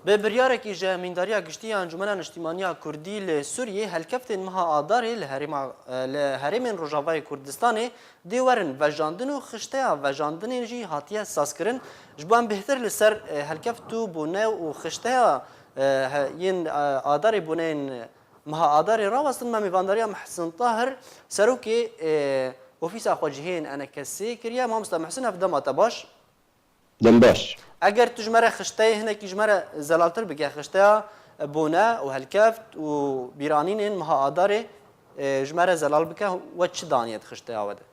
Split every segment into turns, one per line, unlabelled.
به بریارێکی ژەهمینداریya گشتî Encûmena Niştimaniya Kurdî li Sûriyê helkeftên meha Adarê li herêmên Rojavayê Kurdistanê dê werin vejandin û xişteya vejandinên jî hatiye sazkirin ji bo em bêhtir li ser helkeft û bûnev û xişteya yên Adarê bûneyên meha Adarê rawestin me mêvandariya Mihsin Tahir serokê ofîsa xwecihên NKSê kiriye. Mamosta Mihsin ev dema te baş.
Dem baş.
Eger tu ji me re xişteyê hinekî ji me re zelaltir bike xişteya bûne û helkeft û bîranînên meha Adarê ji me re zelal bike we çi daniye di xişteya we de?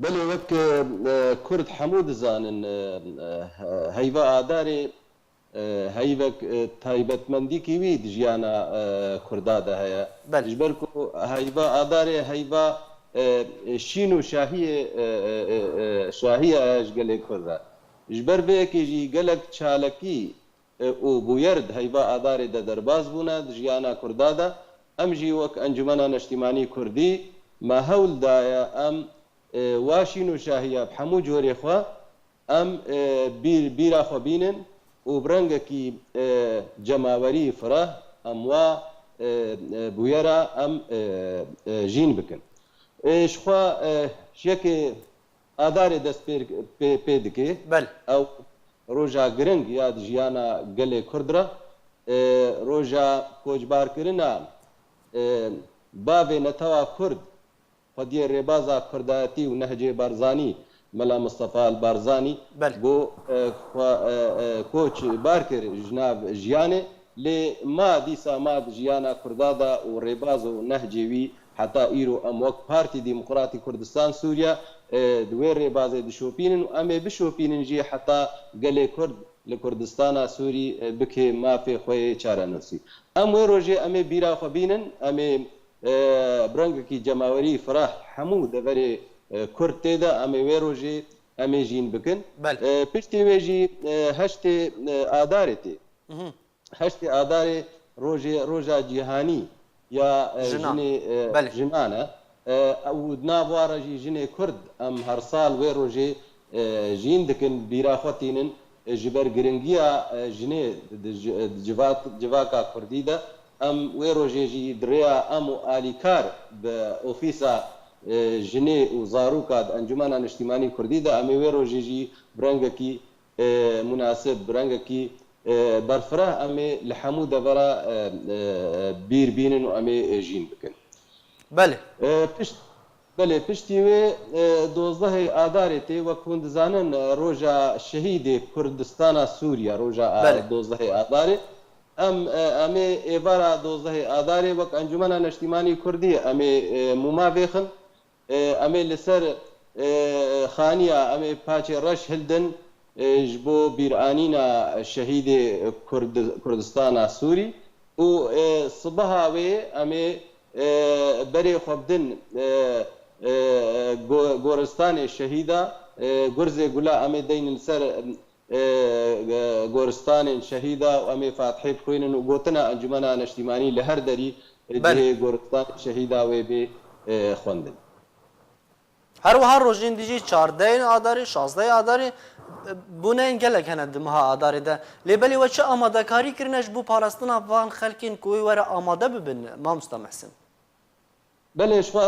Belê wek Kurd hemû dizanin heyva Adarê heyvek taybetmendîkî wî di jiyana Kurda de heye. Ji ber ku heyva Adarê heyva şîn û şahiye heye ji gelê Kurd de. Ji ber vê yekê jî gelek çalekî û bûyerd heyva Adarê de derbas bûne di jiyana Kurda de. Em jî wek Encûmena Niştimanî Kurdî me hewl daye em wa şîn û şahiya bi hemû corê xwe em bîra xwe bînin û bi rengekî cemawerî fireh em wa bûyera em jîn bikin. Ji xwe yekê Adarê dest pê dike ew roja giring ya di jiyana gelê Kurd re roja koçbarkirina bavê netewa Kurd xwediyê rêbaza Kurdayetî û Nehcê Barzanî Mela Mustafa El Barzanî bo koç barkir ji nav jiyanê lê ma dîsa ma di jiyana Kurda da û rêbaz û nehcê wî heta îro em wek Partî Demokratîk Kurdistan Sûriya di wê rêbazê dişopînin û em ê bişopînin jî heta gelê Kurd li Kurdistana Sûrî bike mafê xwe yê çarenivîsî. Em wê rojê em ê bîra xwe bînin, em ê bi rengekî cemawerî fireh hemû deverê Kurd tê de em ê wê rojê em ê jîn bikin. Piştî wê jî heştê Adarê tê. Heştê Adarê roja cîhanî ya jinan e û nav wara jî jinê Kurd em her sal wê rojê jîn dikin bîra xwe tînin ji ber giringiya jinê civaka Kurdî de em wê rojê jî di rêya em û alîkar bi ofîsa jinê û zaroka di Encûmena Niştimanî Kurdî de em ê wê rojê jî bi rengekî münasib bi rengekî berfireh em ê li hemû devera bîr bînin û em ê jîn bikin. Belê piştî wê dozdehê Adarê tê wek hûn dizanin roja şehîdê Kurdistana Sûriya roja dozdehê Adarê em ê êvara dozdehê Adarê wek Encûmena Niştimanî Kurdî em ê mûma vêxin em ê li ser xaniya em ê paçê reş hildin ji bo bîranîna şehîdê Kurdistana Sûrî û sibeha wê em ê berê xwe bidin goristanê şehîda gurzê gula em ê deynin li ser goristanên şehîda û em ê fatihê bixwînin û gotina Encûmena Niştimanî li her derî dihê goristanê şehîda wê bê xwendin.
Her wiha rojên dijî 14 Adarê 16 Adarê bûneyên gelek hene di meha Adarê de lê belê we çi amadekarî kirine ji bo parastina van xelkên ku wê were amade bibin Mamosta Mihsin?
Belê ji xwe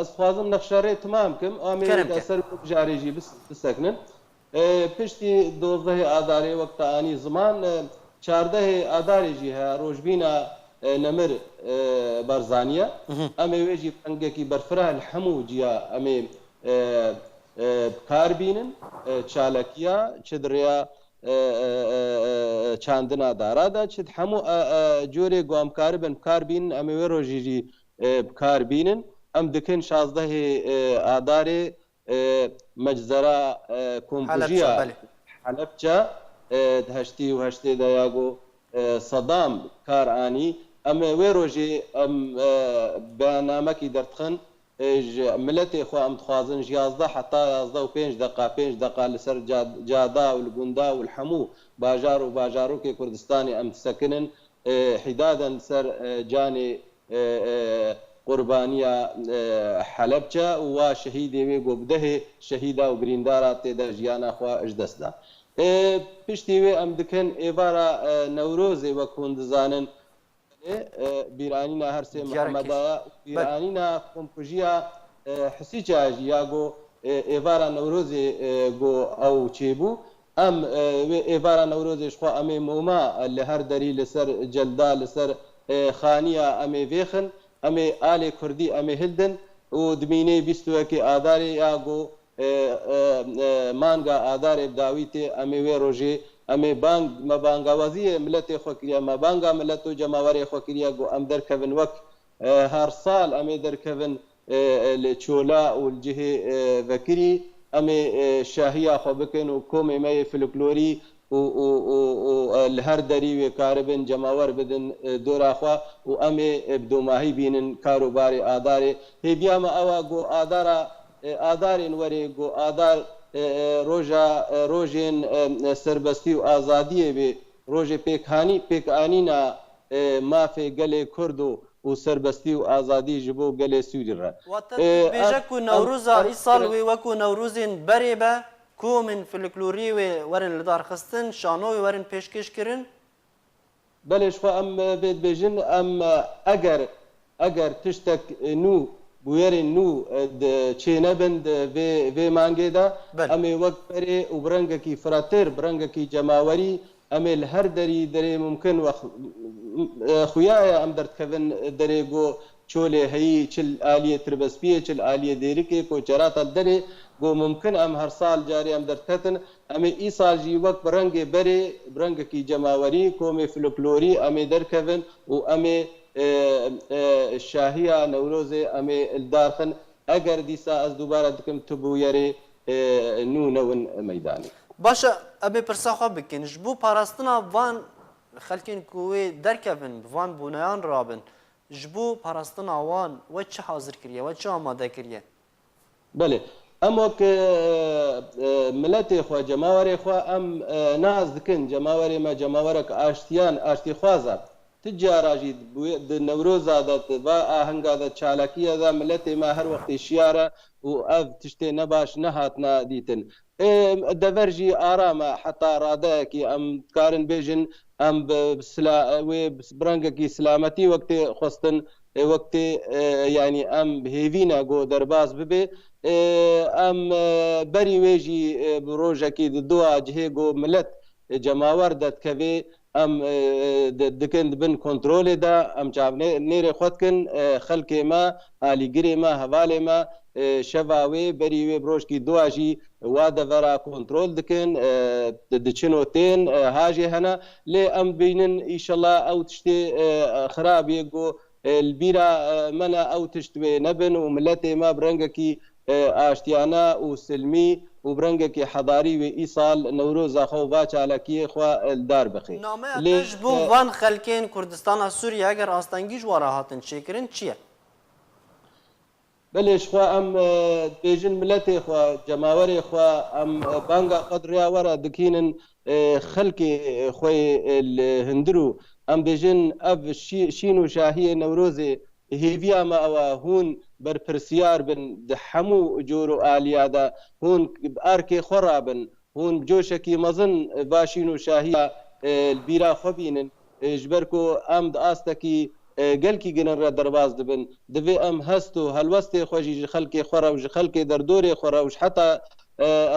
ez dixwazim nexşarê timam kim em ê ser jarê jî bisekinin. Piştî dozdehê Adarê wek te anî ziman 14 Adarê jî heye rojbîna Nemir Barzaniye em ê wê jî rengekî berfireh li hemû ciya em ê bikar bînin çalekiya çi di rêya çandina dara da çi hemû corê ku em karibin bikar bînin em ê wê rojî jî bikar bînin em dikin 16 Adarê meczera kompujiya Helepça heştî û heştê de ya got Sedam kar anî em ê wê rojê em bêyanamekî derdixin ji miletê xwe em dixwazin ji 11 heta 15 deqa 5 deqa li ser cada û li gunda û li hemû bajar û bajarokê Kurdistanê em disekinin hîdaden li ser canê qurbaniya Helepça û wa şehîdê wê got bi dehê şehîda û birîndara tê de jiyana xwe ji dest da. پشتی وێ ئەم دکەن ئێوارە نەورۆزێ وەکوون دەزانن بیرانینا هەرسێ محەممەدایە بیرانینا خۆمکوژیە حسیجاژی یاگۆ ئێوارە نەورۆزێ گۆ ئەو چێبوو ئەم ئێوارە نەورۆزێشخوا ئەمێ مۆما لە هەر دەری لەسەر جەلدا لەسەر خانیە ئەمێ vêxin ئەمێ ئالێ کوردی ئەمێ هلدن و دمینەی بیستوەکی ئادارێ یاگۆ مانگا ئادارێ داویتێ ئەمێ وێ ڕۆژێ ئەمێ بانگ مەبانگاوازیە ملەتێ خۆکریە مەبانگا ملەت و جەماوەرێ خۆکریە گۆ ئەم دەرکەون وەک هەر ساڵ ئەمێ دەرکەون لە چۆلا و جهێ vekirî ئەمێ شاهیە خۆ بکەن و کۆمێمەیە فلکلۆری li her derî wê karibin cemawer bidin doraxwe û em ê bidûmahî bînin karobarê adarê hêviya me ew got adarên werê got adar rojên serbestî û azadiyê vê rojê pêkanîna mafê gelê kurd û serbestî û azadî ji bo gelê Sûrî re.
Bêje ku Newroza îsal wê wekû Newrozên berê be komên folklorî wê werin li darxistin şanowê werin pêşkêş kirin?
Belê ji xwe em vê dibêjin em eger tiştek nû bûyerên nû çê nebin vê mangê de em ê wek berê û bi rengekî firatêr bi rengekî cemawerî em ê li her derî derê mumkin xuyaye em derdkevin derê got çolê heyî çil aliyê tirbespiyê çil aliyê dêrikê koçerata derê got mumkin em her sal carî em derdketin em ê îsal jî wek bi rengê berê bi rengekî cemawerî komê folklorî em ê derkevin û em ê şahiya Newrozê em ê ildarxin eger dîsa ez dubare dikim tu bûyerê nû newin meydanê.
Baş e em ê pirsa xwe bikin ji bo parastina van xelkên ku wê derkevin bi van bûneyan rabin ji bo parastina wan we çi hazir kiriye we çi amade kiriye?
Belê em wek miletê xwe cemawerê xwe em naz dikin cemawerê me cemawerek aştiyan aştîxwazan ti cara jî di Newroza de va ahenga de çalakiya de miletê me her wextê şiyare û ev tiştê nebaş nehatine dîtin. Dever jî aram e heta radeyekî em dikarin bêjin em wê bi rengekî silametî wektê xwestin wektê yanî em hêvîne got derbas bibe em berî wê jî bi rojekî di duwa cihê got millet cemawer de dikevê em dikin dibin kontrolê de em çavnêrê xwe dikin xelkê me alîgirê me hevalê me şeva wê berî wê bi rojkî duwa jî wa devera kontrol dikin diçin û tên hajê hene lê em bînin îşallah ew tiştê xirabî got li bîra me ne ew tişt wê nebin û milletê me bi rengekî aştiyana û silmî û bi rengekî hedarî wê îsal Newroza xwe va çalakiyê xwe dar bixê.
Nameya ji bo van xelkên Kurdistana Sûriye eger astengî ji wara hatin çêkirin çi ye?
Belê ji xwe em bêjin milletê xwe cemawerê xwe em banga xwe rêya were dikînin xelkê xwe li hundir û em bêjin ev şîn û şahiyê Newrozê hêviya me ew e hûn berpirsiyar bin di hemû cor û aliya de hûn erkê xwe rabin hûn coşekî mezin va şîn û şahiya li bîra xwe bînin ji ber ku em di astekî gelkî ginin re derbas dibin divê em hest û helwestê xwe jî ji xelkê xwe re û ji xelkê derdorê xwe re û heta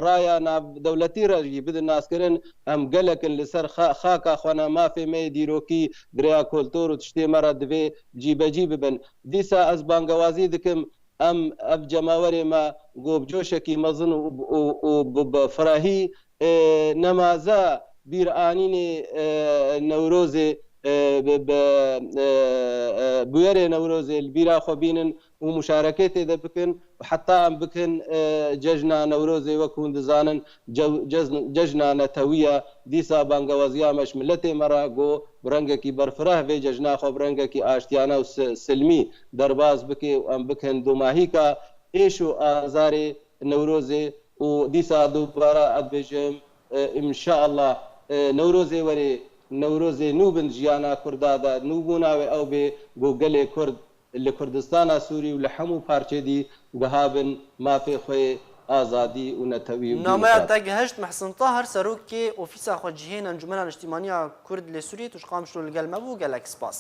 raya navdewletî re jî bidin naskirin em gelekin li ser xaka xwe ne mafê me dîrokî girêya kultur û tiştê me re divê cîbecî bibin. Dîsa ez bangewazî dikim em ev cemawerê me got bi coşekî mezin û bi firahî nemaze bîranînê Newrozê bûyerê Newrozê li bîra xwe bînin û muşareketê de bikin heta em bikin cejna Newrozê wek hûn dizanin cejna netewiya dîsa bangewaziya me ji milletê me re got bi rengekî berfireh vê cejna xwe bi rengekî aştiyana û silmî derbas bike û em bikin domahîka êş û azarê Newrozê û dîsa dubara ez bêjim inşaallah Newrozê werê Newrozê nû bin jiyana Kurda de nû bûna wê ew bê got gelê Kurd li Kurdistana Sûrî û li hemû parçê dî bihabin mafê xwe ئازادی و نەتەوی و
نامەیە دەگەهشت محسن تاهر سەرۆکی ئۆفیسا خۆجیهێن ئەنجومەنە نیشتیمانیە کورد لە سووریە توش قامشتۆ لەگەڵ مەبوو گەلێک سپاس